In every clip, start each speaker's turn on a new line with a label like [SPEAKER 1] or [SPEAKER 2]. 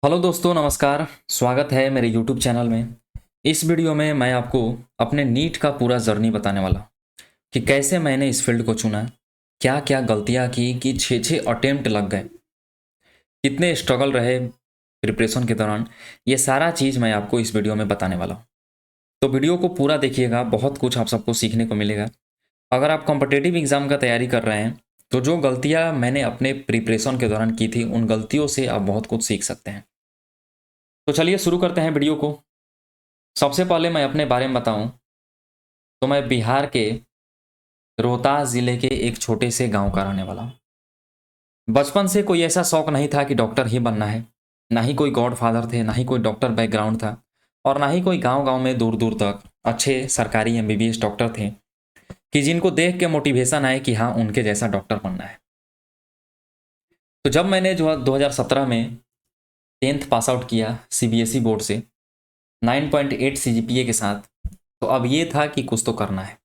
[SPEAKER 1] Hello दोस्तों, नमस्कार। स्वागत है मेरे यूट्यूब चैनल में। इस वीडियो में मैं आपको अपने नीट का पूरा जर्नी बताने वाला हूँ कि कैसे मैंने इस फील्ड को चुना, क्या क्या गलतियाँ की कि 6-6 अटेम्प्ट लग गए, कितने स्ट्रगल रहे प्रिपरेशन के दौरान। ये सारा चीज़ मैं आपको इस वीडियो में बताने वाला हूँ। तो वीडियो को पूरा देखिएगा, बहुत कुछ आप सबको सीखने को मिलेगा। अगर आप कॉम्पिटिटिव एग्ज़ाम का तैयारी कर रहे हैं तो जो गलतियाँ मैंने अपने प्रिपरेशन के दौरान की थी, उन गलतियों से आप बहुत कुछ सीख सकते हैं। तो चलिए शुरू करते हैं वीडियो को। सबसे पहले मैं अपने बारे में बताऊं तो मैं बिहार के रोहतास ज़िले के एक छोटे से गांव का रहने वाला हूं। बचपन से कोई ऐसा शौक नहीं था कि डॉक्टर ही बनना है। ना ही कोई गॉडफादर थे, ना ही कोई डॉक्टर बैकग्राउंड था, और ना ही कोई गांव-गांव में दूर-दूर तक अच्छे सरकारी एमबीबीएस डॉक्टर थे कि जिनको देख के मोटिवेशन आए कि हाँ, उनके जैसा डॉक्टर बनना है। तो जब मैंने जो 2017 में 10th पास आउट किया सीबीएसई बोर्ड से 9.8 सीजीपीए के साथ, तो अब ये था कि कुछ तो करना है।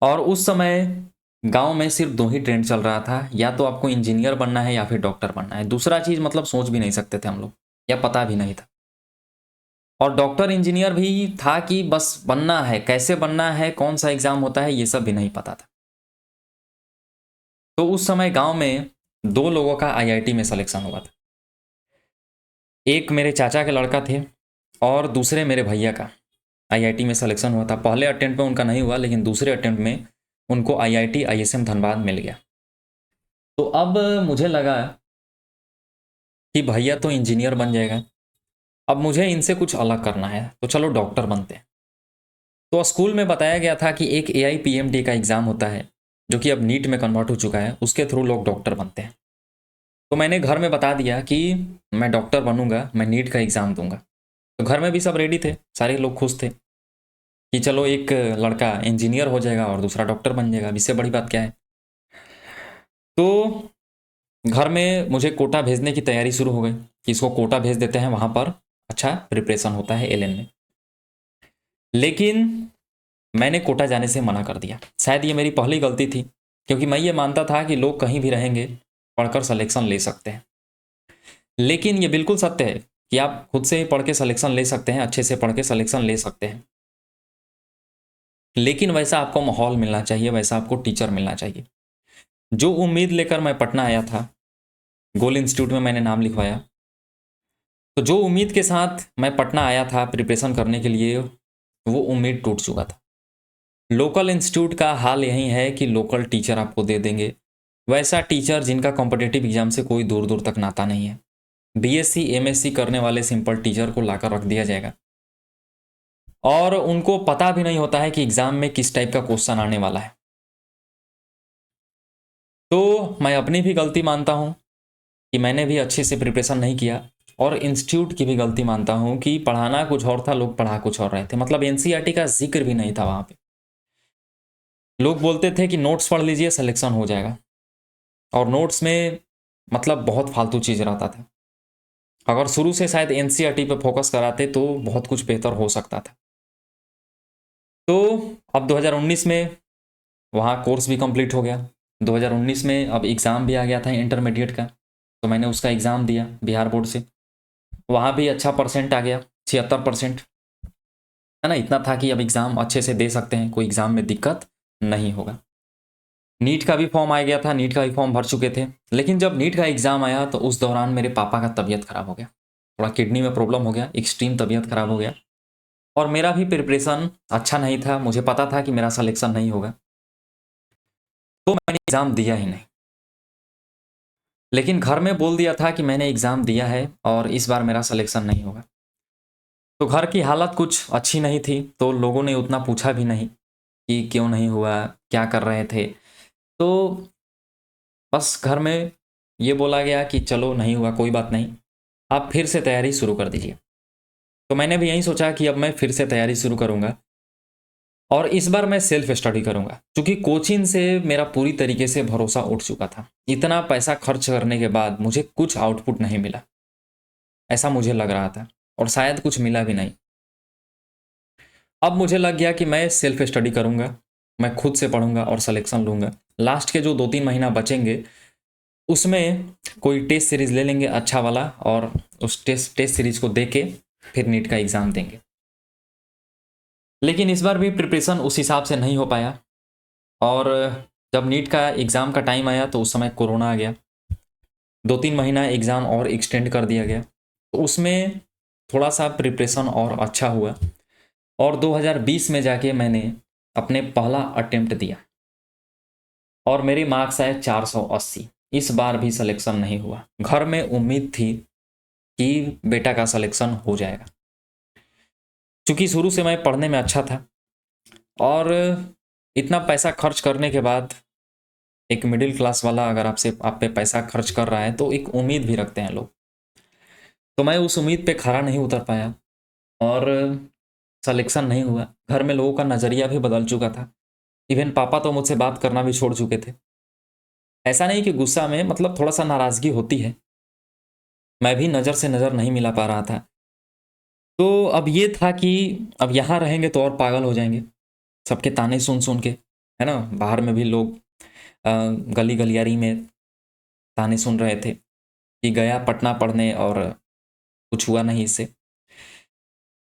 [SPEAKER 1] और उस समय गांव में सिर्फ दो ही ट्रेंड चल रहा था, या तो आपको इंजीनियर बनना है या फिर डॉक्टर बनना है। दूसरा चीज़ मतलब सोच भी नहीं सकते थे हम लोग, या पता भी नहीं था। और डॉक्टर इंजीनियर भी था कि बस बनना है, कैसे बनना है, कौन सा एग्ज़ाम होता है, ये सब भी नहीं पता था। तो उस समय गांव में दो लोगों का आईआईटी में सिलेक्शन हुआ था। एक मेरे चाचा के लड़का थे और दूसरे मेरे भैया का आईआईटी में सिलेक्शन हुआ था। पहले अटेम्प्ट में उनका नहीं हुआ, लेकिन दूसरे अटेम्प्ट में उनको आईआईटी आईएसएम धनबाद मिल गया। तो अब मुझे लगा कि भैया तो इंजीनियर बन जाएगा, अब मुझे इनसे कुछ अलग करना है, तो चलो डॉक्टर बनते हैं। तो स्कूल में बताया गया था कि एक एआईपीएमटी का एग्ज़ाम होता है, जो कि अब नीट में कन्वर्ट हो चुका है, उसके थ्रू लोग डॉक्टर बनते हैं। तो मैंने घर में बता दिया कि मैं डॉक्टर बनूंगा, मैं नीट का एग्ज़ाम दूंगा। तो घर में भी सब रेडी थे, सारे लोग खुश थे कि चलो एक लड़का इंजीनियर हो जाएगा और दूसरा डॉक्टर बन जाएगा, अब इससे बड़ी बात क्या है। तो घर में मुझे कोटा भेजने की तैयारी शुरू हो गई कि इसको कोटा भेज देते हैं, वहाँ पर अच्छा प्रिपरेशन होता है एलएन में। लेकिन मैंने कोटा जाने से मना कर दिया। शायद ये मेरी पहली गलती थी, क्योंकि मैं ये मानता था कि लोग कहीं भी रहेंगे, पढ़कर सिलेक्शन ले सकते हैं। लेकिन ये बिल्कुल सत्य है कि आप खुद से ही पढ़ के सिलेक्शन ले सकते हैं, अच्छे से पढ़ के सिलेक्शन ले सकते हैं। लेकिन वैसा आपको माहौल मिलना चाहिए, वैसा आपको टीचर मिलना चाहिए। जो उम्मीद लेकर मैं पटना आया था, गोल इंस्टीट्यूट में मैंने नाम लिखवाया, तो जो उम्मीद के साथ मैं पटना आया था प्रिपरेशन करने के लिए, वो उम्मीद टूट चुका था। लोकल इंस्टीट्यूट का हाल यही है कि लोकल टीचर आपको दे देंगे, वैसा टीचर जिनका कॉम्पिटिटिव एग्जाम से कोई दूर दूर तक नाता नहीं है। बीएससी एमएससी करने वाले सिंपल टीचर को लाकर रख दिया जाएगा, और उनको पता भी नहीं होता है कि एग्जाम में किस टाइप का क्वेश्चन आने वाला है। तो मैं अपनी भी गलती मानता हूँ कि मैंने भी अच्छे से प्रिपरेशन नहीं किया, और इंस्टीट्यूट की भी गलती मानता हूँ कि पढ़ाना कुछ और था, लोग पढ़ा कुछ और रहे थे। मतलब एनसीईआरटी का जिक्र भी नहीं था वहाँ पे। लोग बोलते थे कि नोट्स पढ़ लीजिए, सिलेक्शन हो जाएगा, और नोट्स में मतलब बहुत फालतू चीज़ रहता था। अगर शुरू से शायद एनसीईआरटी पे फोकस कराते तो बहुत कुछ बेहतर हो सकता था। तो अब 2019 में वहाँ कोर्स भी कंप्लीट हो गया। 2019 में अब एग्ज़ाम भी आ गया था इंटरमीडिएट का, तो मैंने उसका एग्ज़ाम दिया बिहार बोर्ड से। वहाँ भी अच्छा परसेंट आ गया, 76%, है ना। इतना था कि अब एग्ज़ाम अच्छे से दे सकते हैं, कोई एग्ज़ाम में दिक्कत नहीं होगा। नीट का भी फॉर्म आ गया था, नीट का भी फॉर्म भर चुके थे। लेकिन जब नीट का एग्ज़ाम आया तो उस दौरान मेरे पापा का तबीयत ख़राब हो गया, थोड़ा किडनी में प्रॉब्लम हो गया, एक्सट्रीम तबीयत ख़राब हो गया। और मेरा भी प्रिपरेशन अच्छा नहीं था, मुझे पता था कि मेरा सिलेक्शन नहीं होगा, तो मैंने एग्ज़ाम दिया ही नहीं। लेकिन घर में बोल दिया था कि मैंने एग्ज़ाम दिया है और इस बार मेरा सिलेक्शन नहीं होगा। तो घर की हालत कुछ अच्छी नहीं थी, तो लोगों ने उतना पूछा भी नहीं कि क्यों नहीं हुआ, क्या कर रहे थे। तो बस घर में ये बोला गया कि चलो नहीं हुआ, कोई बात नहीं, आप फिर से तैयारी शुरू कर दीजिए। तो मैंने भी यही सोचा कि अब मैं फिर से तैयारी शुरू करूँगा, और इस बार मैं सेल्फ स्टडी करूँगा, क्योंकि कोचिंग से मेरा पूरी तरीके से भरोसा उठ चुका था। इतना पैसा खर्च करने के बाद मुझे कुछ आउटपुट नहीं मिला, ऐसा मुझे लग रहा था, और शायद कुछ मिला भी नहीं। अब मुझे लग गया कि मैं सेल्फ स्टडी करूँगा, मैं खुद से पढ़ूँगा और सिलेक्शन लूँगा। लास्ट के जो 2-3 महीना बचेंगे, उसमें कोई टेस्ट सीरीज ले लेंगे अच्छा वाला, और उस टेस्ट सीरीज को दे के फिर नीट का एग्ज़ाम देंगे। लेकिन इस बार भी प्रिपरेशन उस हिसाब से नहीं हो पाया, और जब नीट का एग्ज़ाम का टाइम आया तो उस समय कोरोना आ गया। 2-3 महीना एग्ज़ाम और एक्सटेंड कर दिया गया, तो उसमें थोड़ा सा प्रिपरेशन और अच्छा हुआ, और 2020 में जाके मैंने अपने पहला अटेम्प्ट दिया और मेरे मार्क्स आए 480। इस बार भी सिलेक्शन नहीं हुआ। घर में उम्मीद थी कि बेटा का सिलेक्शन हो जाएगा, क्योंकि शुरू से मैं पढ़ने में अच्छा था, और इतना पैसा खर्च करने के बाद एक मिडिल क्लास वाला अगर आप पे पैसा खर्च कर रहा है तो एक उम्मीद भी रखते हैं लोग। तो मैं उस उम्मीद पे खरा नहीं उतर पाया और सिलेक्शन नहीं हुआ। घर में लोगों का नज़रिया भी बदल चुका था। इवन पापा तो मुझसे बात करना भी छोड़ चुके थे। ऐसा नहीं कि गुस्सा में, मतलब थोड़ा सा नाराज़गी होती है। मैं भी नज़र से नज़र नहीं मिला पा रहा था। तो अब ये था कि अब यहाँ रहेंगे तो और पागल हो जाएंगे, सबके ताने सुन सुन के, है ना। बाहर में भी लोग गली गलियारी में ताने सुन रहे थे कि गया पटना पढ़ने और कुछ हुआ नहीं इससे।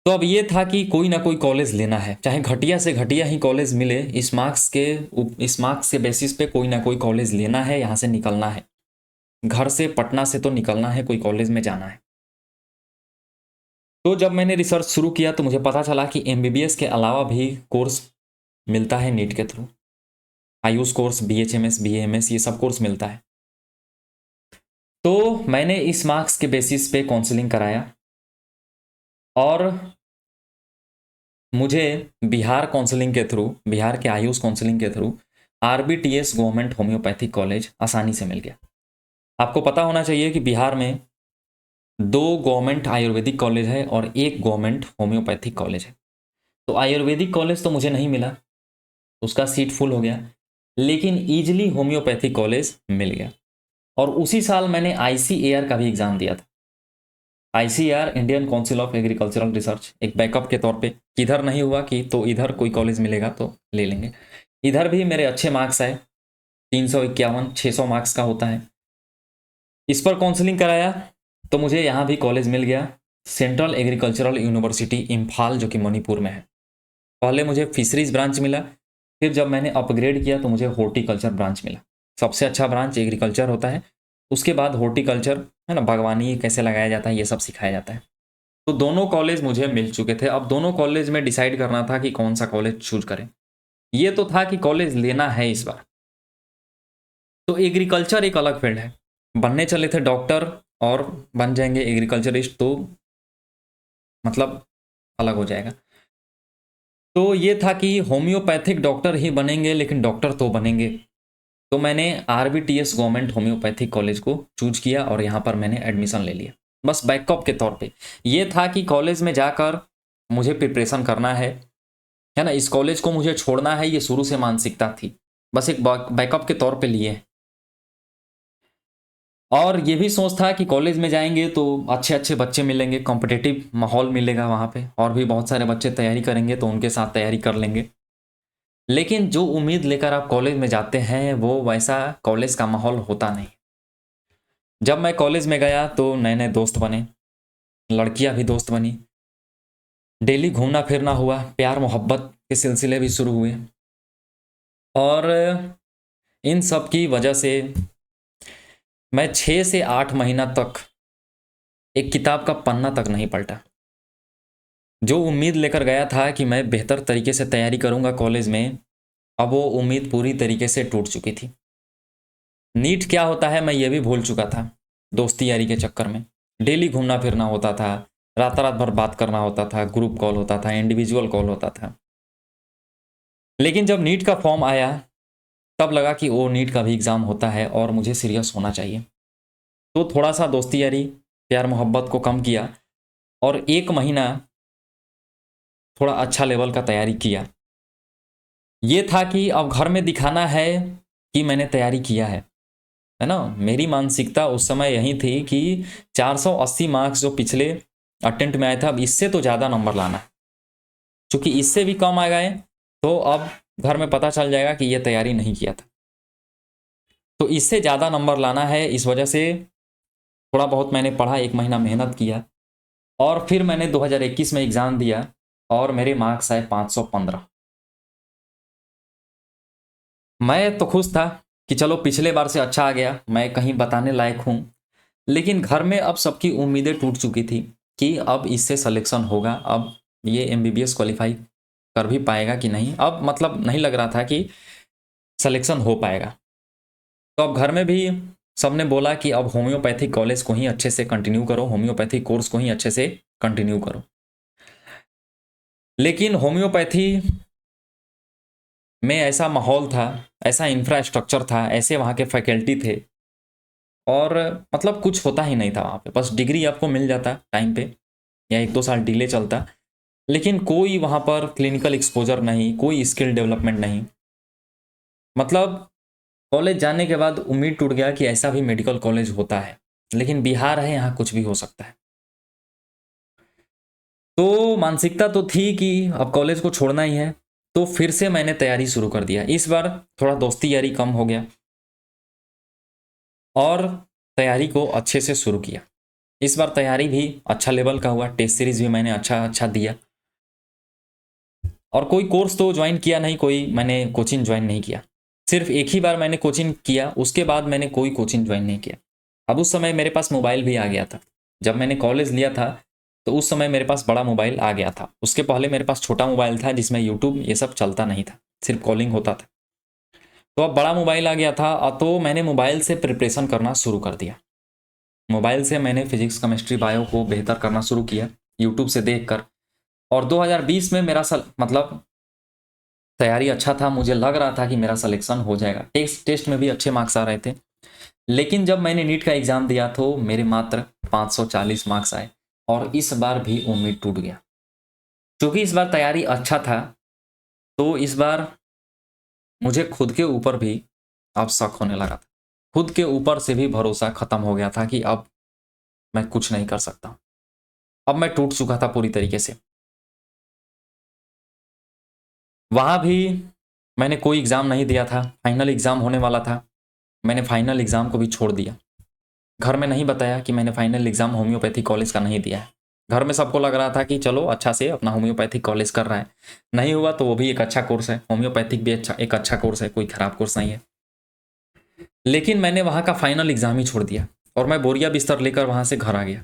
[SPEAKER 1] तो अब ये था कि कोई ना कोई कॉलेज लेना है, चाहे घटिया से घटिया ही कॉलेज मिले, इस मार्क्स के बेसिस पे कोई ना कोई कॉलेज लेना है, यहाँ से निकलना है। घर से, पटना से तो निकलना है, कोई कॉलेज में जाना है। तो जब मैंने रिसर्च शुरू किया तो मुझे पता चला कि एमबीबीएस के अलावा भी कोर्स मिलता है नीट के through. Ayush course, BHMS, BAMS, ये सब कोर्स मिलता है। तो मैंने इस मार्क्स के बेसिस पे काउंसलिंग कराया, और मुझे बिहार काउंसलिंग के थ्रू, बिहार के आयुष काउंसलिंग के through RBTS government homeopathic college आसानी से मिल गया। आपको पता होना चाहिए कि बिहार में 2 गवर्नमेंट आयुर्वेदिक कॉलेज है और 1 गवर्नमेंट होम्योपैथिक कॉलेज है। तो आयुर्वेदिक कॉलेज तो मुझे नहीं मिला, उसका सीट फुल हो गया, लेकिन ईजिली होम्योपैथिक कॉलेज मिल गया। और उसी साल मैंने आईसीएआर का भी एग्ज़ाम दिया था। ICAR, Indian council of agricultural research, एक बैकअप के तौर पे, इधर नहीं हुआ कि तो इधर कोई कॉलेज मिलेगा तो ले लेंगे। इधर भी मेरे अच्छे मार्क्स आए, 351, 600 मार्क्स का होता है। इस पर काउंसलिंग कराया तो मुझे यहाँ भी कॉलेज मिल गया, सेंट्रल एग्रीकल्चरल यूनिवर्सिटी इम्फाल, जो कि मणिपुर में है। पहले मुझे फिशरीज ब्रांच मिला, फिर जब मैंने अपग्रेड किया तो मुझे हॉर्टिकल्चर ब्रांच मिला। सबसे अच्छा ब्रांच एग्रीकल्चर होता है, उसके बाद हॉर्टिकल्चर, है ना, बागवानी कैसे लगाया जाता है ये सब सिखाया जाता है। तो दोनों कॉलेज मुझे मिल चुके थे। अब दोनों कॉलेज में डिसाइड करना था कि कौन सा कॉलेज चूज करें। ये तो था कि कॉलेज लेना है इस बार। तो एग्रीकल्चर एक अलग फील्ड है, बनने चले थे डॉक्टर और बन जाएंगे एग्रीकल्चरिस्ट, तो मतलब अलग हो जाएगा। तो ये था कि होम्योपैथिक डॉक्टर ही बनेंगे, लेकिन डॉक्टर तो बनेंगे। तो मैंने आरबीटीएस गवर्नमेंट होम्योपैथिक कॉलेज को चूज किया और यहाँ पर मैंने एडमिशन ले लिया, बस बैकअप के तौर पे। ये था कि कॉलेज में जाकर मुझे प्रिपरेशन करना है ना, इस कॉलेज को मुझे छोड़ना है, ये शुरू से मानसिकता थी, बस एक बैकअप के तौर पे लिए। और ये भी सोच था कि कॉलेज में जाएंगे तो अच्छे अच्छे बच्चे मिलेंगे, कॉम्पिटिटिव माहौल मिलेगा वहाँ पे, और भी बहुत सारे बच्चे तैयारी करेंगे तो उनके साथ तैयारी कर लेंगे। लेकिन जो उम्मीद लेकर आप कॉलेज में जाते हैं वो वैसा कॉलेज का माहौल होता नहीं। जब मैं कॉलेज में गया तो नए नए दोस्त बने, लड़कियां भी दोस्त बनी, डेली घूमना फिरना हुआ, प्यार मोहब्बत के सिलसिले भी शुरू हुए, और इन सब की वजह से मैं 6 से 8 महीना तक एक किताब का पन्ना तक नहीं पलटा। जो उम्मीद लेकर गया था कि मैं बेहतर तरीके से तैयारी करूंगा कॉलेज में, अब वो उम्मीद पूरी तरीके से टूट चुकी थी। नीट क्या होता है मैं ये भी भूल चुका था। दोस्ती यारी के चक्कर में डेली घूमना फिरना होता था, रात रात भर बात करना होता था, ग्रुप कॉल होता था, इंडिविजुअल कॉल होता था। लेकिन जब नीट का फॉर्म आया तब लगा कि वो नीट का भी एग्ज़ाम होता है और मुझे सीरियस होना चाहिए। तो थोड़ा सा दोस्ती यारी, प्यार मोहब्बत को कम किया, और 1 महीना थोड़ा अच्छा लेवल का तैयारी किया। ये था कि अब घर में दिखाना है कि मैंने तैयारी किया है ना। मेरी मानसिकता उस समय यही थी कि 480 मार्क्स जो पिछले अटेम्प्ट में आया था, अब इससे तो ज़्यादा नंबर लाना है। चूंकि इससे भी कम आ गए तो अब घर में पता चल जाएगा कि ये तैयारी नहीं किया था। तो इससे ज़्यादा नंबर लाना है, इस वजह से थोड़ा बहुत मैंने पढ़ा, 1 महीना मेहनत किया और फिर मैंने 2021 में एग्ज़ाम दिया और मेरे मार्क्स आए 515। मैं तो खुश था कि चलो पिछले बार से अच्छा आ गया, मैं कहीं बताने लायक हूँ। लेकिन घर में अब सबकी उम्मीदें टूट चुकी थी कि अब इससे सिलेक्शन होगा, अब ये एमबीबीएस क्वालिफाई कर भी पाएगा कि नहीं। अब मतलब नहीं लग रहा था कि सिलेक्शन हो पाएगा। तो अब घर में भी सबने बोला कि अब होम्योपैथिक कॉलेज को ही अच्छे से कंटिन्यू करो, होम्योपैथिक कोर्स को ही अच्छे से कंटिन्यू करो। लेकिन होम्योपैथी में ऐसा माहौल था, ऐसा इंफ्रास्ट्रक्चर था, ऐसे वहाँ के फैकल्टी थे और मतलब कुछ होता ही नहीं था वहाँ पे। बस डिग्री आपको मिल जाता टाइम पे या 1-2 साल डिले चलता, लेकिन कोई वहाँ पर क्लिनिकल एक्सपोजर नहीं, कोई स्किल डेवलपमेंट नहीं। मतलब कॉलेज जाने के बाद उम्मीद टूट गया कि ऐसा भी मेडिकल कॉलेज होता है, लेकिन बिहार है, यहाँ कुछ भी हो सकता है। तो मानसिकता तो थी कि अब कॉलेज को छोड़ना ही है, तो फिर से मैंने तैयारी शुरू कर दिया। इस बार थोड़ा दोस्ती यारी कम हो गया और तैयारी को अच्छे से शुरू किया। इस बार तैयारी भी अच्छा लेवल का हुआ, टेस्ट सीरीज भी मैंने अच्छा अच्छा दिया और कोई कोर्स तो ज्वाइन किया नहीं, कोई मैंने कोचिंग ज्वाइन नहीं किया। सिर्फ एक ही बार मैंने कोचिंग किया, उसके बाद मैंने कोई कोचिंग ज्वाइन नहीं किया। अब उस समय मेरे पास मोबाइल भी आ गया था। जब मैंने कॉलेज लिया था तो उस समय मेरे पास बड़ा मोबाइल आ गया था। उसके पहले मेरे पास छोटा मोबाइल था जिसमें यूट्यूब ये सब चलता नहीं था, सिर्फ कॉलिंग होता था। तो अब बड़ा मोबाइल आ गया था तो मैंने मोबाइल से प्रिपरेशन करना शुरू कर दिया। मोबाइल से मैंने फिजिक्स केमिस्ट्री बायो को बेहतर करना शुरू किया यूट्यूब से देखकर। और 2020 में मेरा मतलब तैयारी अच्छा था, मुझे लग रहा था कि मेरा सिलेक्शन हो जाएगा। टेस्ट में भी अच्छे मार्क्स आ रहे थे। लेकिन जब मैंने नीट का एग्ज़ाम दिया तो मेरे मात्र 540 मार्क्स आए और इस बार भी उम्मीद टूट गया। क्योंकि इस बार तैयारी अच्छा था तो इस बार मुझे खुद के ऊपर भी अब शक होने लगा था। खुद के ऊपर से भी भरोसा खत्म हो गया था कि अब मैं कुछ नहीं कर सकता। अब मैं टूट चुका था पूरी तरीके से। वहाँ भी मैंने कोई एग्ज़ाम नहीं दिया था, फाइनल एग्ज़ाम होने वाला था। मैंने फाइनल एग्ज़ाम को भी छोड़ दिया। घर में नहीं बताया कि मैंने फाइनल एग्ज़ाम होम्योपैथी कॉलेज का नहीं दिया है। घर में सबको लग रहा था कि चलो अच्छा से अपना होम्योपैथिक कॉलेज कर रहा है। नहीं हुआ तो वो भी एक अच्छा कोर्स है, होम्योपैथिक भी एक अच्छा कोर्स है, कोई ख़राब कोर्स नहीं है। लेकिन मैंने वहाँ का फाइनल एग्ज़ाम ही छोड़ दिया और मैं बोरिया बिस्तर लेकर वहाँ से घर आ गया।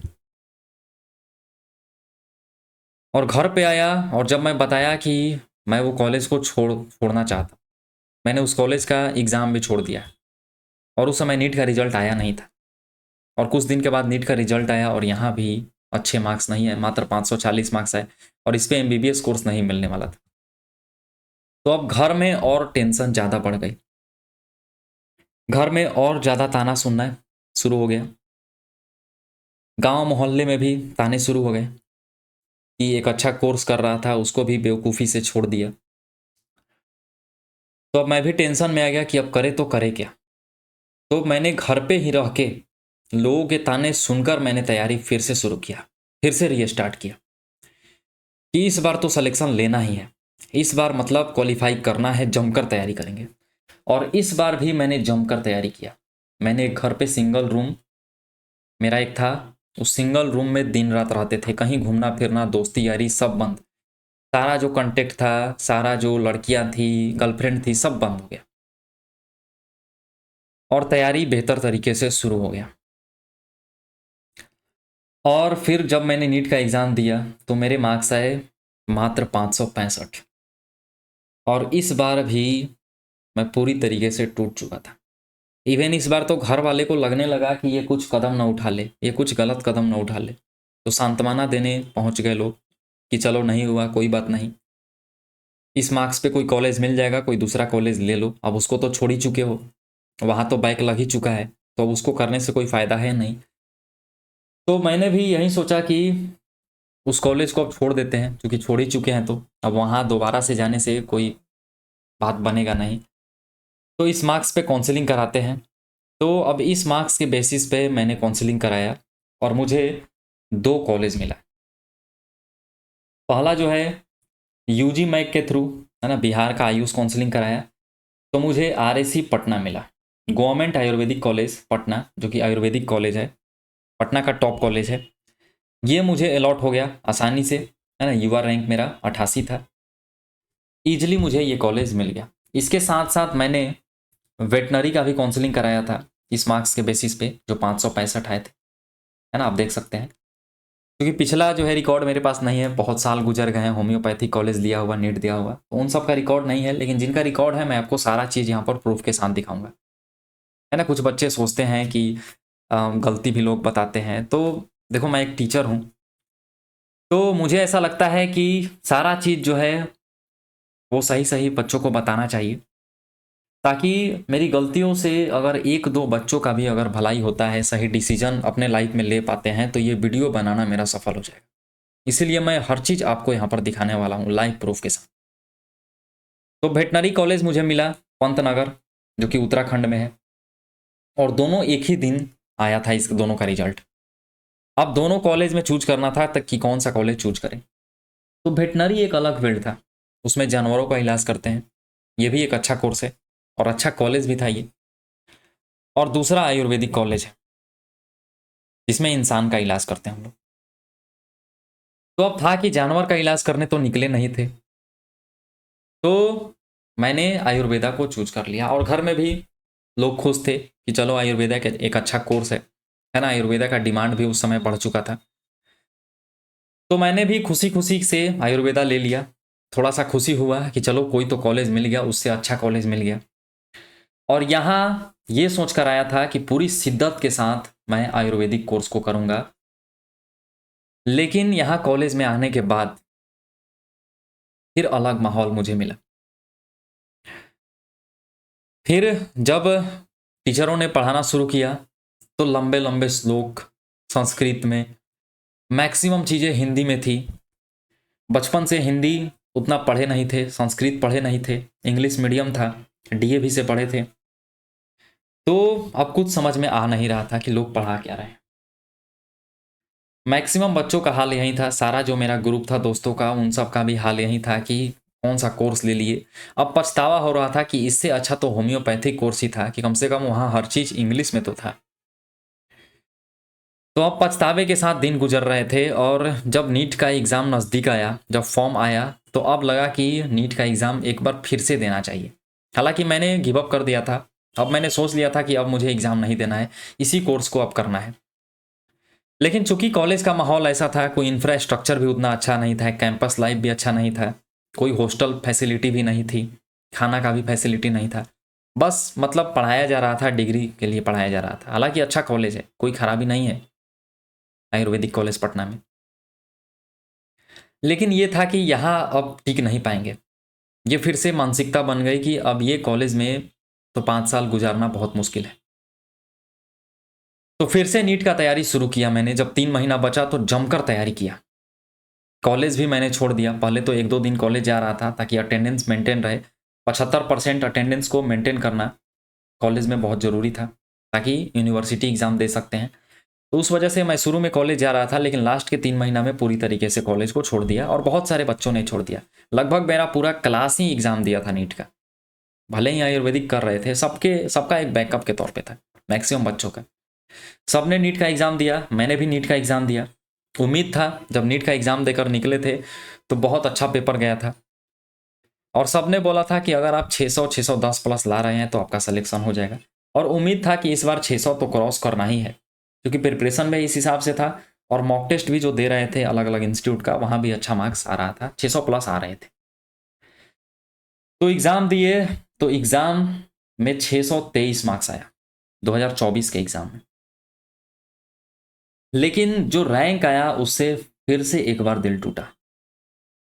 [SPEAKER 1] और घर पे आया और जब मैं बताया कि मैं वो कॉलेज को छोड़ना चाहता, मैंने उस कॉलेज का एग्ज़ाम भी छोड़ दिया। और उस समय नीट का रिजल्ट आया नहीं था और कुछ दिन के बाद नीट का रिजल्ट आया और यहाँ भी अच्छे मार्क्स नहीं है, मात्र 540 मार्क्स आए और इस पे एमबीबीएस कोर्स नहीं मिलने वाला था। तो अब घर में और टेंशन ज़्यादा बढ़ गई। घर में और ज़्यादा ताना सुनना शुरू हो गया। गांव मोहल्ले में भी ताने शुरू हो गए कि एक अच्छा कोर्स कर रहा था उसको भी बेवकूफ़ी से छोड़ दिया। तो अब मैं भी टेंशन में आ गया कि अब करे तो करे क्या। तो मैंने घर पे ही रह के लोगों के ताने सुनकर मैंने तैयारी फिर से शुरू किया, फिर से रीस्टार्ट किया कि इस बार तो सिलेक्शन लेना ही है। इस बार मतलब क्वालिफाई करना है, जमकर तैयारी करेंगे। और इस बार भी मैंने जमकर तैयारी किया। मैंने एक घर पे सिंगल रूम मेरा एक था, उस सिंगल रूम में दिन रात रहते थे, कहीं घूमना फिरना दोस्ती यारी सब बंद। सारा जो कांटेक्ट था, सारा जो लड़कियां थी, गर्लफ्रेंड थी, सब बंद हो गया और तैयारी बेहतर तरीके से शुरू हो गया। और फिर जब मैंने नीट का एग्ज़ाम दिया तो मेरे मार्क्स आए मात्र 565 और इस बार भी मैं पूरी तरीके से टूट चुका था। इवन इस बार तो घर वाले को लगने लगा कि ये कुछ कदम ना उठा ले, ये कुछ गलत कदम ना उठा ले। तो सांत्वना देने पहुंच गए लोग कि चलो नहीं हुआ कोई बात नहीं, इस मार्क्स पे कोई कॉलेज मिल जाएगा, कोई दूसरा कॉलेज ले लो, अब उसको तो छोड़ ही चुके हो, वहाँ तो बैक लग ही चुका है, तो अब उसको करने से कोई फ़ायदा है नहीं। तो मैंने भी यही सोचा कि उस कॉलेज को अब छोड़ देते हैं, क्योंकि छोड़ ही चुके हैं तो अब वहाँ दोबारा से जाने से कोई बात बनेगा नहीं। तो इस मार्क्स पे काउंसलिंग कराते हैं। तो अब इस मार्क्स के बेसिस पे मैंने काउंसलिंग कराया और मुझे 2 कॉलेज मिला। पहला जो है यूजी मैक के थ्रू, है ना, बिहार का आयुष काउंसलिंग कराया तो मुझे आरएसी पटना मिला। गवर्नमेंट आयुर्वेदिक कॉलेज पटना, जो कि आयुर्वेदिक कॉलेज है, पटना का टॉप कॉलेज है। ये मुझे अलॉट हो गया आसानी से, है ना। युवा रैंक मेरा 88 था, ईजिली मुझे ये कॉलेज मिल गया। इसके साथ साथ मैंने वेटनरी का भी काउंसलिंग कराया था इस मार्क्स के बेसिस पे, जो 565 आए थे, है ना। आप देख सकते हैं, क्योंकि पिछला जो है रिकॉर्ड मेरे पास नहीं है, बहुत साल गुजर गए हैं, होम्योपैथी कॉलेज दिया हुआ, नीट दिया हुआ, तो उन सब का रिकॉर्ड नहीं है। लेकिन जिनका रिकॉर्ड है मैं आपको सारा चीज़ यहाँ पर प्रूफ के साथ दिखाऊंगा, है ना। कुछ बच्चे सोचते हैं कि गलती भी लोग बताते हैं, तो देखो मैं एक टीचर हूँ, तो मुझे ऐसा लगता है कि सारा चीज़ जो है वो सही सही बच्चों को बताना चाहिए, ताकि मेरी गलतियों से अगर एक दो बच्चों का भी अगर भलाई होता है, सही डिसीजन अपने लाइफ में ले पाते हैं, तो ये वीडियो बनाना मेरा सफल हो जाएगा। इसीलिए मैं हर चीज़ आपको यहाँ पर दिखाने वाला हूँ लाइव प्रूफ के साथ। तो वेटनरी कॉलेज मुझे मिला पंतनगर, जो कि उत्तराखंड में है, और दोनों एक ही दिन आया था इस दोनों का रिजल्ट। अब दोनों कॉलेज में चूज करना था तक कि कौन सा कॉलेज चूज करें। तो वेटनरी एक अलग फील्ड था, उसमें जानवरों का इलाज करते हैं, ये भी एक अच्छा कोर्स है और अच्छा कॉलेज भी था ये। और दूसरा आयुर्वेदिक कॉलेज है, जिसमें इंसान का इलाज करते हैं हम लोग। तो अब था कि जानवर का इलाज करने तो निकले नहीं थे, तो मैंने आयुर्वेदा को चूज कर लिया। और घर में भी लोग खुश थे कि चलो आयुर्वेदा का एक अच्छा कोर्स है ना। आयुर्वेदा का डिमांड भी उस समय बढ़ चुका था, तो मैंने भी खुशी खुशी से आयुर्वेदा ले लिया। थोड़ा सा खुशी हुआ कि चलो कोई तो कॉलेज मिल गया, उससे अच्छा कॉलेज मिल गया। और यहाँ ये सोच कर आया था कि पूरी शिद्दत के साथ मैं आयुर्वेदिक कोर्स को करूँगा। लेकिन यहाँ कॉलेज में आने के बाद फिर अलग माहौल मुझे मिला। फिर जब टीचरों ने पढ़ाना शुरू किया, तो लंबे लंबे श्लोक संस्कृत में, मैक्सिमम चीज़ें हिंदी में थी। बचपन से हिंदी उतना पढ़े नहीं थे, संस्कृत पढ़े नहीं थे, इंग्लिश मीडियम था, डीएवी से पढ़े थे, तो अब कुछ समझ में आ नहीं रहा था कि लोग पढ़ा क्या रहे हैं। मैक्सिमम बच्चों का हाल यही था, सारा जो मेरा ग्रुप था दोस्तों का, उन सब का भी हाल यही था कि कौन सा कोर्स ले लिए। अब पछतावा हो रहा था कि इससे अच्छा तो होम्योपैथिक कोर्स ही था, कि कम से कम वहाँ हर चीज़ इंग्लिश में तो था। तो अब पछतावे के साथ दिन गुजर रहे थे। और जब नीट का एग्ज़ाम नज़दीक आया, जब फॉर्म आया, तो अब लगा कि नीट का एग्ज़ाम एक बार फिर से देना चाहिए। हालांकि मैंने गिव अप कर दिया था, अब मैंने सोच लिया था कि अब मुझे एग्ज़ाम नहीं देना है, इसी कोर्स को अब करना है। लेकिन चूंकि कॉलेज का माहौल ऐसा था, कोई इंफ्रास्ट्रक्चर भी उतना अच्छा नहीं था, कैंपस लाइफ भी अच्छा नहीं था, कोई हॉस्टल फैसिलिटी भी नहीं थी, खाना का भी फैसिलिटी नहीं था, बस मतलब पढ़ाया जा रहा था, डिग्री के लिए पढ़ाया जा रहा था। हालांकि अच्छा कॉलेज है, कोई खराबी नहीं है आयुर्वेदिक कॉलेज पटना में। लेकिन ये था कि यहाँ अब टिक नहीं पाएंगे। ये फिर से मानसिकता बन गई कि अब ये कॉलेज में तो 5 साल गुजारना बहुत मुश्किल है। तो फिर से नीट का तैयारी शुरू किया मैंने। जब 3 महीना बचा तो जमकर तैयारी किया। कॉलेज भी मैंने छोड़ दिया। पहले तो 1-2 दिन कॉलेज जा रहा था ताकि अटेंडेंस मेंटेन रहे। 75% अटेंडेंस को मेंटेन करना कॉलेज में बहुत ज़रूरी था, ताकि यूनिवर्सिटी एग्ज़ाम दे सकते हैं। तो उस वजह से मैं शुरू में कॉलेज जा रहा था, लेकिन लास्ट के 3 महीना में पूरी तरीके से कॉलेज को छोड़ दिया। और बहुत सारे बच्चों ने छोड़ दिया। लगभग मेरा पूरा क्लास ही एग्ज़ाम दिया था नीट का। भले ही आयुर्वेदिक कर रहे थे, सबका एक बैकअप के तौर पे था, मैक्सिमम बच्चों का। सबने नीट का एग्ज़ाम दिया, मैंने भी नीट का एग्ज़ाम दिया। उम्मीद था जब नीट का एग्ज़ाम देकर निकले थे तो बहुत अच्छा पेपर गया था, और सबने बोला था कि अगर आप 600-610 प्लस ला रहे हैं तो आपका सिलेक्शन हो जाएगा। और उम्मीद था कि इस बार 600 तो क्रॉस करना ही है, क्योंकि प्रिपरेशन में इस हिसाब से था, और मॉक टेस्ट भी जो दे रहे थे अलग अलग इंस्टीट्यूट का, वहाँ भी अच्छा मार्क्स आ रहा था, 600 प्लस आ रहे थे। तो एग्ज़ाम दिए, तो एग्ज़ाम में 623 मार्क्स आया 2024 के एग्ज़ाम में। लेकिन जो रैंक आया उससे फिर से एक बार दिल टूटा।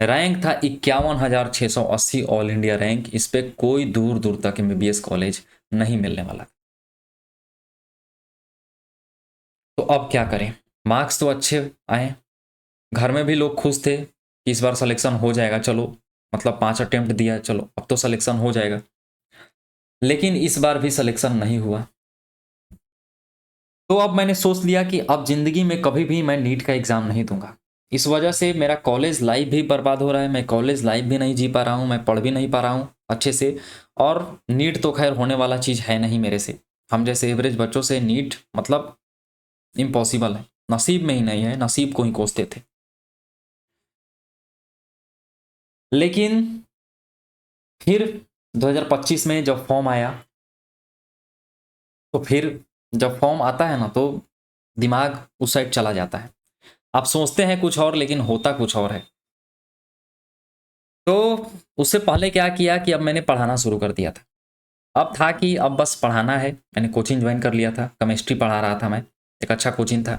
[SPEAKER 1] रैंक था 51,680 ऑल इंडिया रैंक। इस पे कोई दूर दूर तक एमबीबीएस कॉलेज नहीं मिलने वाला। तो अब क्या करें? मार्क्स तो अच्छे आए, घर में भी लोग खुश थे कि इस बार सिलेक्शन हो जाएगा, चलो मतलब 5 अटेम्प्ट दिया, चलो अब तो सिलेक्शन हो जाएगा। लेकिन इस बार भी सिलेक्शन नहीं हुआ। तो अब मैंने सोच लिया कि अब ज़िंदगी में कभी भी मैं नीट का एग्ज़ाम नहीं दूंगा। इस वजह से मेरा कॉलेज लाइफ भी बर्बाद हो रहा है, मैं कॉलेज लाइफ भी नहीं जी पा रहा हूँ, मैं पढ़ भी नहीं पा रहा हूँ अच्छे से। और नीट तो खैर होने वाला चीज़ है नहीं मेरे से, हम जैसे एवरेज बच्चों से नीट मतलब इम्पॉसिबल है, नसीब में ही नहीं है, नसीब को ही कोसते थे। लेकिन फिर 2025 में जब फॉर्म आया, तो फिर जब फॉर्म आता है ना, तो दिमाग उस साइड चला जाता है। आप सोचते हैं कुछ और लेकिन होता कुछ और है। तो उससे पहले क्या किया कि अब मैंने पढ़ाना शुरू कर दिया था। अब था कि अब बस पढ़ाना है। मैंने कोचिंग ज्वाइन कर लिया था, केमिस्ट्री पढ़ा रहा था मैं, एक अच्छा कोचिंग था,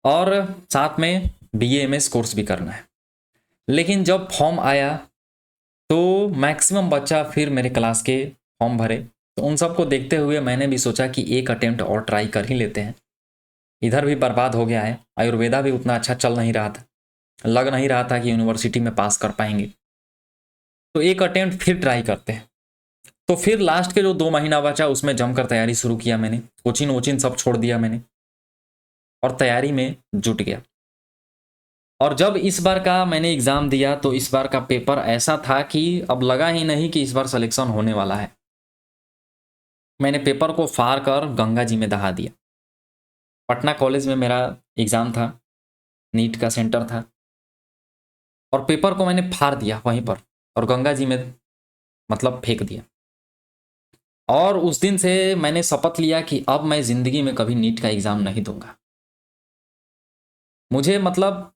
[SPEAKER 1] और साथ में बीए एमएस कोर्स भी करना है। लेकिन जब फॉर्म आया तो मैक्सिमम बच्चा फिर मेरे क्लास के फॉर्म भरे, तो उन सबको देखते हुए मैंने भी सोचा कि एक अटेम्प्ट और ट्राई कर ही लेते हैं। इधर भी बर्बाद हो गया है, आयुर्वेदा भी उतना अच्छा चल नहीं रहा था, लग नहीं रहा था कि यूनिवर्सिटी में पास कर पाएंगे, तो एक अटेम्प्ट फिर ट्राई करते हैं। तो फिर लास्ट के जो 2 महीना बचा उसमें जमकर तैयारी शुरू किया मैंने, कोचिंग वोचिंग सब छोड़ दिया मैंने और तैयारी में जुट गया। और जब इस बार का मैंने एग्ज़ाम दिया तो इस बार का पेपर ऐसा था कि अब लगा ही नहीं कि इस बार सिलेक्शन होने वाला है। मैंने पेपर को फाड़ कर गंगा जी में दहा दिया। पटना कॉलेज में मेरा एग्ज़ाम था, नीट का सेंटर था, और पेपर को मैंने फाड़ दिया वहीं पर और गंगा जी में मतलब फेंक दिया। और उस दिन से मैंने शपथ लिया कि अब मैं ज़िंदगी में कभी नीट का एग्ज़ाम नहीं दूंगा। मुझे मतलब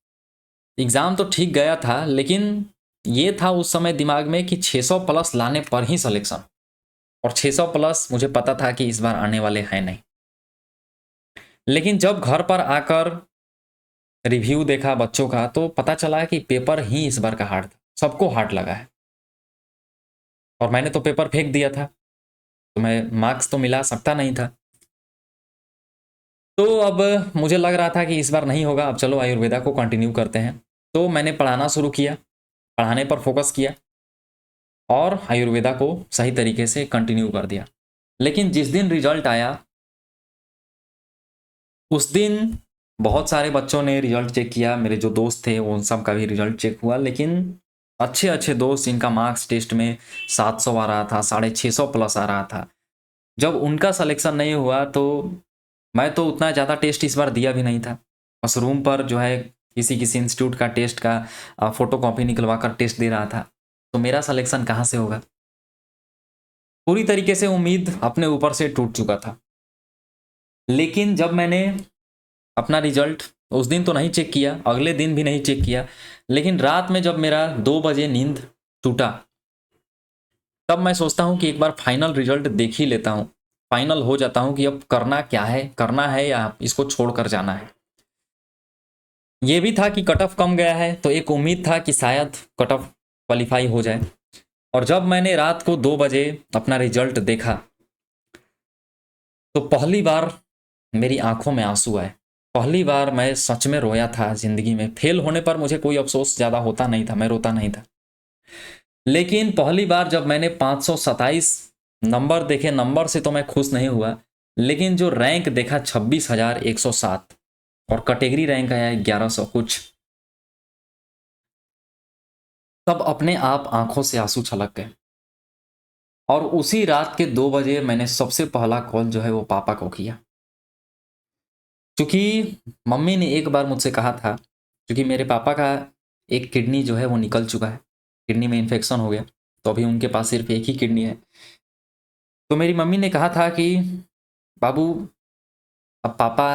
[SPEAKER 1] एग्ज़ाम तो ठीक गया था, लेकिन ये था उस समय दिमाग में कि 600 प्लस लाने पर ही सिलेक्शन, और 600 प्लस मुझे पता था कि इस बार आने वाले हैं नहीं। लेकिन जब घर पर आकर रिव्यू देखा बच्चों का तो पता चला कि पेपर ही इस बार का हार्ड था, सबको हार्ड लगा है, और मैंने तो पेपर फेंक दिया था, तो मैं मार्क्स तो मिला सकता नहीं था। तो अब मुझे लग रहा था कि इस बार नहीं होगा, अब चलो आयुर्वेदा को कंटिन्यू करते हैं। तो मैंने पढ़ाना शुरू किया, पढ़ाने पर फोकस किया और आयुर्वेदा को सही तरीके से कंटिन्यू कर दिया। लेकिन जिस दिन रिजल्ट आया उस दिन बहुत सारे बच्चों ने रिजल्ट चेक किया, मेरे जो दोस्त थे उन सब का भी रिजल्ट चेक हुआ, लेकिन अच्छे अच्छे दोस्त जिनका मार्क्स टेस्ट में 700 आ रहा था, 650 प्लस आ रहा था, जब उनका सिलेक्शन नहीं हुआ तो मैं तो उतना ज़्यादा टेस्ट इस बार दिया भी नहीं था। बस रूम पर जो है किसी किसी इंस्टीट्यूट का टेस्ट का फोटो कॉपी निकलवा कर टेस्ट दे रहा था, तो मेरा सिलेक्शन कहाँ से होगा। पूरी तरीके से उम्मीद अपने ऊपर से टूट चुका था। लेकिन जब मैंने अपना रिजल्ट उस दिन तो नहीं चेक किया, अगले दिन भी नहीं चेक किया, लेकिन रात में जब मेरा 2 बजे नींद टूटा, तब मैं सोचता हूँ कि एक बार फाइनल रिजल्ट देख ही लेता हूँ, फाइनल हो जाता हूँ कि अब करना क्या है, करना है या इसको छोड़कर जाना है। ये भी था कि कट ऑफ कम गया है, तो एक उम्मीद था कि शायद कट ऑफ क्वालिफाई हो जाए। और जब मैंने रात को 2 बजे अपना रिजल्ट देखा तो पहली बार मेरी आंखों में आंसू आए। पहली बार मैं सच में रोया था जिंदगी में। फेल होने पर मुझे कोई अफसोस ज़्यादा होता नहीं था, मैं रोता नहीं था, लेकिन पहली बार जब मैंने 527 नंबर देखे, नंबर से तो मैं खुश नहीं हुआ, लेकिन जो रैंक देखा 26,107 और कैटेगरी रैंक आया 1100 कुछ, तब अपने आप आंखों से आंसू छलक गए। और उसी रात के 2 बजे मैंने सबसे पहला कॉल जो है वो पापा को किया, क्योंकि मम्मी ने एक बार मुझसे कहा था, क्योंकि मेरे पापा का एक किडनी जो है वो निकल चुका है, किडनी में इन्फेक्शन हो गया, तो अभी उनके पास सिर्फ एक ही किडनी है। तो मेरी मम्मी ने कहा था कि बाबू, अब पापा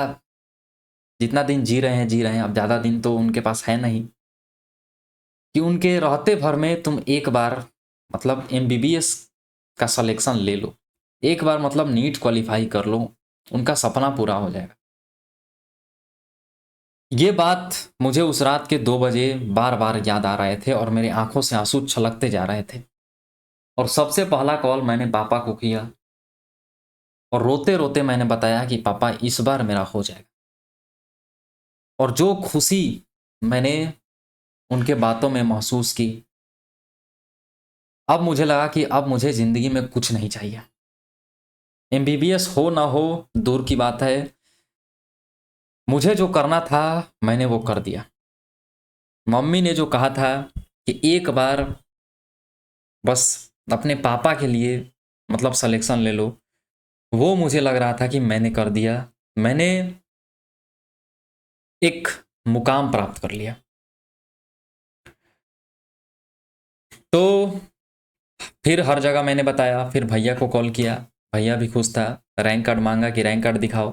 [SPEAKER 1] जितना दिन जी रहे हैं जी रहे हैं, अब ज़्यादा दिन तो उनके पास है नहीं, कि उनके रहते भर में तुम एक बार मतलब एमबीबीएस का सिलेक्शन ले लो, एक बार मतलब नीट क्वालिफाई कर लो, उनका सपना पूरा हो जाएगा। ये बात मुझे उस रात के 2 बजे बार बार याद आ रहे थे और मेरी आंखों से आंसू छलकते जा रहे थे। और सबसे पहला कॉल मैंने पापा को किया और रोते रोते मैंने बताया कि पापा इस बार मेरा हो जाएगा। और जो खुशी मैंने उनके बातों में महसूस की, अब मुझे लगा कि अब मुझे ज़िंदगी में कुछ नहीं चाहिए। एमबीबीएस हो ना हो दूर की बात है, मुझे जो करना था मैंने वो कर दिया। मम्मी ने जो कहा था कि एक बार बस अपने पापा के लिए मतलब सिलेक्शन ले लो, वो मुझे लग रहा था कि मैंने कर दिया, मैंने एक मुकाम प्राप्त कर लिया। तो फिर हर जगह मैंने बताया, फिर भैया को कॉल किया, भैया भी खुश था, रैंक कार्ड मांगा कि रैंक कार्ड दिखाओ।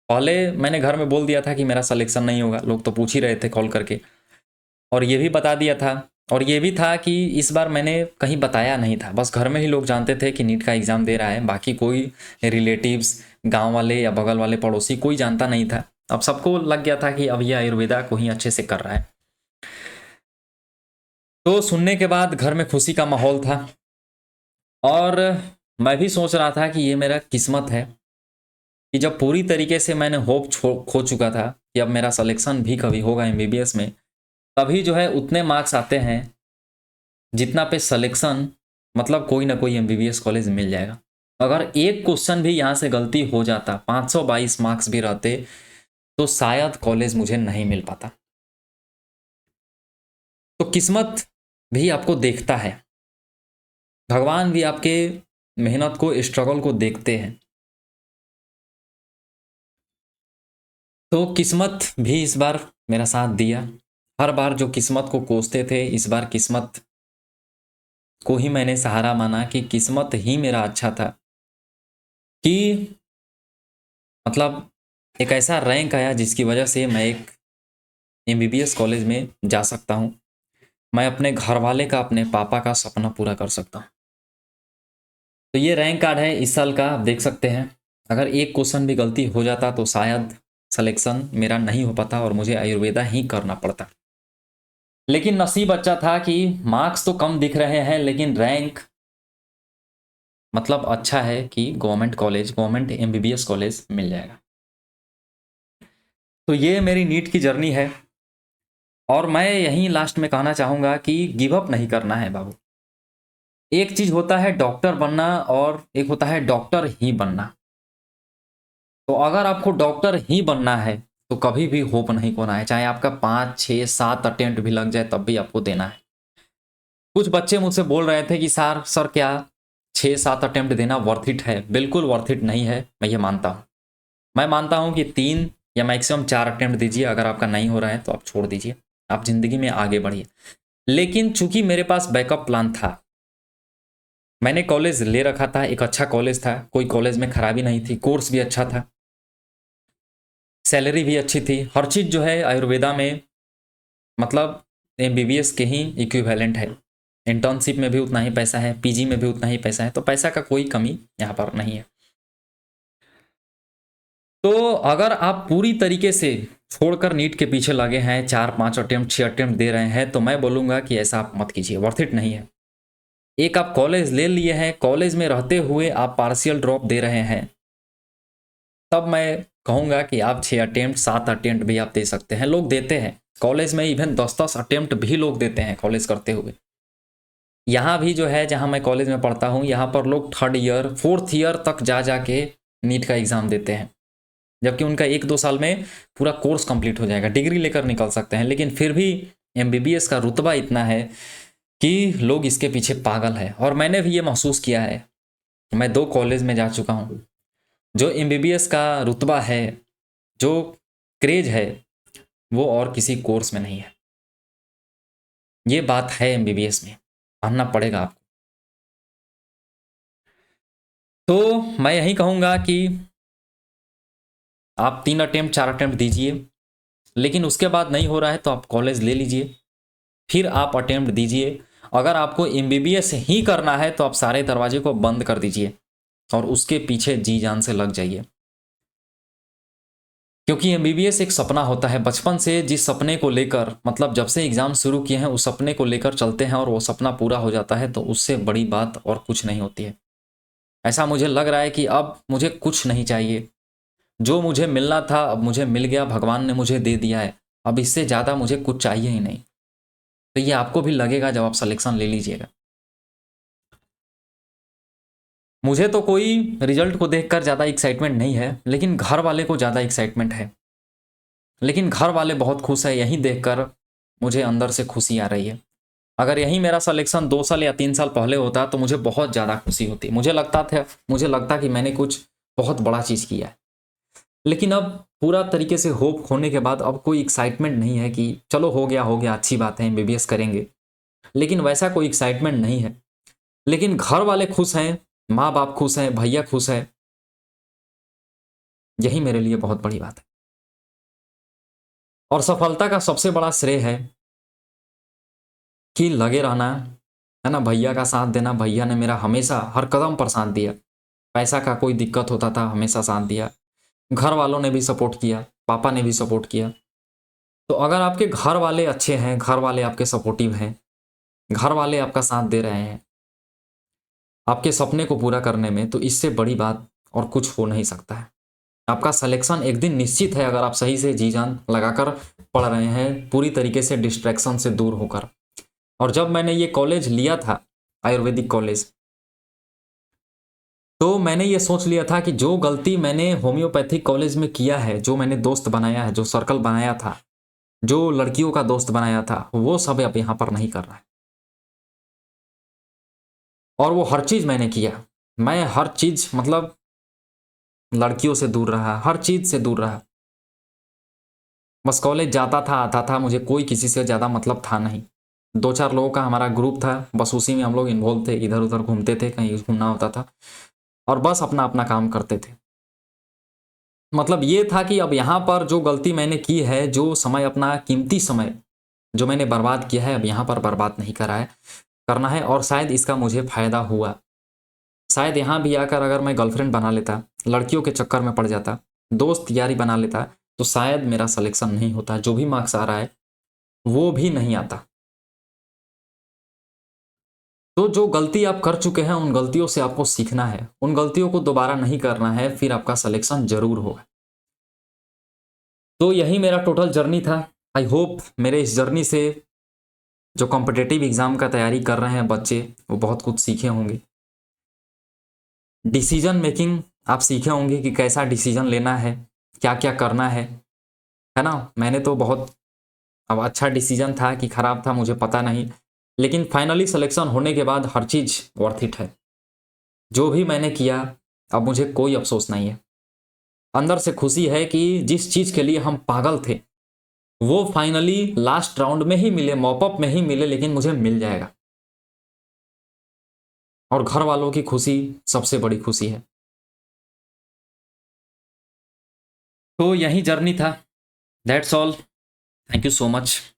[SPEAKER 1] पहले मैंने घर में बोल दिया था कि मेरा सिलेक्शन नहीं होगा, लोग तो पूछ ही रहे थे कॉल करके, और ये भी बता दिया था। और ये भी था कि इस बार मैंने कहीं बताया नहीं था, बस घर में ही लोग जानते थे कि नीट का एग्ज़ाम दे रहा है, बाकी कोई रिलेटिव्स, गांव वाले या बगल वाले पड़ोसी कोई जानता नहीं था। अब सबको लग गया था कि अब ये आयुर्वेदा को ही अच्छे से कर रहा है। तो सुनने के बाद घर में खुशी का माहौल था, और मैं भी सोच रहा था कि ये मेरा किस्मत है कि जब पूरी तरीके से मैंने होप खो चुका था कि अब मेरा सिलेक्शन भी कभी होगा एमबीबीएस में, तभी जो है उतने मार्क्स आते हैं जितना पे सिलेक्शन, मतलब कोई ना कोई एमबीबीएस कॉलेज मिल जाएगा। अगर एक क्वेश्चन भी यहाँ से गलती हो जाता, 522 मार्क्स भी रहते, तो शायद कॉलेज मुझे नहीं मिल पाता। तो किस्मत भी आपको देखता है, भगवान भी आपके मेहनत को, स्ट्रगल को देखते हैं। तो किस्मत भी इस बार मेरा साथ दिया। हर बार जो किस्मत को कोसते थे, इस बार किस्मत को ही मैंने सहारा माना कि किस्मत ही मेरा अच्छा था कि मतलब एक ऐसा रैंक आया जिसकी वजह से मैं एक एमबीबीएस कॉलेज में जा सकता हूँ। मैं अपने घर वाले का, अपने पापा का सपना पूरा कर सकता हूँ। तो ये रैंक कार्ड है इस साल का, आप देख सकते हैं। अगर एक क्वेश्चन भी गलती हो जाता तो शायद सिलेक्शन मेरा नहीं हो पाता और मुझे आयुर्वेदा ही करना पड़ता। लेकिन नसीब अच्छा था कि मार्क्स तो कम दिख रहे हैं, लेकिन रैंक मतलब अच्छा है कि government college, government MBBS college मिल जाएगा। तो ये मेरी नीट की जर्नी है, और मैं यहीं लास्ट में कहना चाहूँगा कि गिव अप नहीं करना है बाबू। एक चीज़ होता है डॉक्टर बनना, और एक होता है डॉक्टर ही बनना। तो अगर आपको डॉक्टर ही बनना है तो कभी भी होप नहीं खोना है, चाहे आपका 5, 6, 7 अटेम्प्ट भी लग जाए तब भी आपको देना है। कुछ बच्चे मुझसे बोल रहे थे कि सर क्या 6-7 अटेम्प्ट देना वर्थ इट है? बिल्कुल वर्थ इट नहीं है, मैं ये मानता हूँ। मैं मानता हूँ कि 3 या मैक्सिमम 4 अटेम्प्ट दीजिए, अगर आपका नहीं हो रहा है तो आप छोड़ दीजिए, आप ज़िंदगी में आगे बढ़िए। लेकिन चूंकि मेरे पास बैकअप प्लान था, मैंने कॉलेज ले रखा था, एक अच्छा कॉलेज था, कोई कॉलेज में खराबी नहीं थी, कोर्स भी अच्छा था, सैलरी भी अच्छी थी, हर चीज़ जो है आयुर्वेदा में मतलब एमबीबीएस के ही इक्विवेलेंट है। इंटर्नशिप में भी उतना ही पैसा है, पीजी में भी उतना ही पैसा है, तो पैसा का कोई कमी यहाँ पर नहीं है। तो अगर आप पूरी तरीके से छोड़कर नीट के पीछे लगे हैं, 4-5 अटेम्प्ट, 6 अटेम्प्ट दे रहे हैं, तो मैं बोलूँगा कि ऐसा आप मत कीजिए, वर्थ इट नहीं है। एक आप कॉलेज ले लिए हैं, कॉलेज में रहते हुए आप पार्शियल ड्रॉप दे रहे हैं, तब मैं कहूँगा कि आप 6 अटेम्प्ट, 7 अटेम्प्ट भी आप दे सकते हैं। लोग देते हैं कॉलेज में, इवन 10-10 अटेम्प्ट भी लोग देते हैं कॉलेज करते हुए। यहाँ भी जो है, जहाँ मैं कॉलेज में पढ़ता हूँ, यहाँ पर लोग 3rd ईयर 4th ईयर तक जा के नीट का एग्ज़ाम देते हैं, जबकि उनका 1-2 साल में पूरा कोर्स कंप्लीट हो जाएगा, डिग्री लेकर निकल सकते हैं। लेकिन फिर भी एमबीबीएस का रुतबा इतना है कि लोग इसके पीछे पागल है। और मैंने भी ये महसूस किया है, मैं 2 कॉलेज में जा चुका हूँ। जो एमबीबीएस का रुतबा है, जो क्रेज है, वो और किसी कोर्स में नहीं है। ये बात है एमबीबीएस में, मानना पड़ेगा आपको। तो मैं यही कहूँगा कि आप 3 अटेम्प्ट, 4 अटेम्प्ट दीजिए, लेकिन उसके बाद नहीं हो रहा है तो आप कॉलेज ले लीजिए, फिर आप अटेम्प्ट दीजिए। अगर आपको एमबीबीएस ही करना है तो आप सारे दरवाजे को बंद कर दीजिए और उसके पीछे जी जान से लग जाइए, क्योंकि एमबीबीएस एक सपना होता है। बचपन से जिस सपने को लेकर, मतलब जब से एग्ज़ाम शुरू किए हैं, उस सपने को लेकर चलते हैं और वो सपना पूरा हो जाता है, तो उससे बड़ी बात और कुछ नहीं होती है। ऐसा मुझे लग रहा है कि अब मुझे कुछ नहीं चाहिए, जो मुझे मिलना था अब मुझे मिल गया, भगवान ने मुझे दे दिया है, अब इससे ज़्यादा मुझे कुछ चाहिए ही नहीं। तो ये आपको भी लगेगा जब आप सिलेक्शन ले लीजिएगा। मुझे तो कोई रिजल्ट को देखकर ज़्यादा एक्साइटमेंट नहीं है, लेकिन घर वाले को ज़्यादा एक्साइटमेंट है। लेकिन घर वाले बहुत खुश है, यही देखकर मुझे अंदर से खुशी आ रही है। अगर यही मेरा सिलेक्शन 2 साल या 3 साल पहले होता तो मुझे बहुत ज़्यादा खुशी होती। मुझे लगता कि मैंने कुछ बहुत बड़ा चीज़ किया है। लेकिन अब पूरा तरीके से होप खोने के बाद अब कोई एक्साइटमेंट नहीं है कि चलो हो गया अच्छी बात है एमबीबीएस करेंगे, लेकिन वैसा कोई एक्साइटमेंट नहीं है। लेकिन घर वाले खुश हैं, माँ बाप खुश हैं, भैया खुश है, यही मेरे लिए बहुत बड़ी बात है। और सफलता का सबसे बड़ा श्रेय है कि लगे रहना, है ना, भैया का साथ देना। भैया ने मेरा हमेशा हर कदम पर साथ दिया। पैसा का कोई दिक्कत होता था हमेशा साथ दिया। घर वालों ने भी सपोर्ट किया, पापा ने भी सपोर्ट किया। तो अगर आपके घर वाले अच्छे हैं, घर वाले आपके सपोर्टिव हैं, घर वाले आपका साथ दे रहे हैं आपके सपने को पूरा करने में, तो इससे बड़ी बात और कुछ हो नहीं सकता है। आपका सिलेक्शन एक दिन निश्चित है, अगर आप सही से जी जान लगाकर पढ़ रहे हैं, पूरी तरीके से डिस्ट्रैक्शन से दूर होकर। और जब मैंने ये कॉलेज लिया था, आयुर्वेदिक कॉलेज, तो मैंने ये सोच लिया था कि जो गलती मैंने होम्योपैथिक कॉलेज में किया है, जो मैंने दोस्त बनाया है, जो सर्कल बनाया था, जो लड़कियों का दोस्त बनाया था, वो सब अब यहाँ पर नहीं कर रहा है। और वो हर चीज़ मैंने किया। मैं हर चीज़ मतलब लड़कियों से दूर रहा, हर चीज़ से दूर रहा। बस कॉलेज जाता था, आता था, मुझे कोई किसी से ज़्यादा मतलब था नहीं। 2-4 लोगों का हमारा ग्रुप था, बस उसी में हम लोग इन्वॉल्व थे, इधर-उधर घूमते थे, कहीं घूमना होता था और बस अपना-अपना काम करते थे। मतलब ये था कि अब यहाँ पर जो गलती मैंने की है, जो समय अपना कीमती समय जो मैंने बर्बाद किया है, अब यहाँ पर बर्बाद नहीं करा है करना है और शायद इसका मुझे फ़ायदा हुआ। शायद यहाँ भी आकर अगर मैं गर्लफ्रेंड बना लेता, लड़कियों के चक्कर में पड़ जाता, दोस्त यारी बना लेता, तो शायद मेरा सिलेक्शन नहीं होता। जो भी मार्क्स आ रहा है, वो भी नहीं आता। तो जो गलती आप कर चुके हैं, उन गलतियों से आपको सीखना है, उन गलतियों को दोबारा नहीं करना है, फिर आपका सिलेक्शन ज़रूर होगा। तो यही मेरा टोटल जर्नी था। आई होप मेरे इस जर्नी से जो कॉम्पिटिटिव एग्ज़ाम का तैयारी कर रहे हैं बच्चे, वो बहुत कुछ सीखे होंगे। डिसीजन मेकिंग आप सीखे होंगे कि कैसा डिसीजन लेना है, क्या-क्या करना है ना? मैंने तो बहुत अब अच्छा डिसीजन था कि खराब था मुझे पता नहीं, लेकिन फाइनली सिलेक्शन होने के बाद हर चीज़ वर्थ इट है। जो भी मैंने किया, अब मुझे कोई अफ़सोस नहीं है। अंदर से खुशी है कि जिस चीज़ के लिए हम पागल थे, वो फाइनली लास्ट राउंड में ही मिले, मॉप-अप में ही मिले, लेकिन मुझे मिल जाएगा। और घर वालों की खुशी सबसे बड़ी खुशी है। तो यही जर्नी था। That's all. Thank you so much.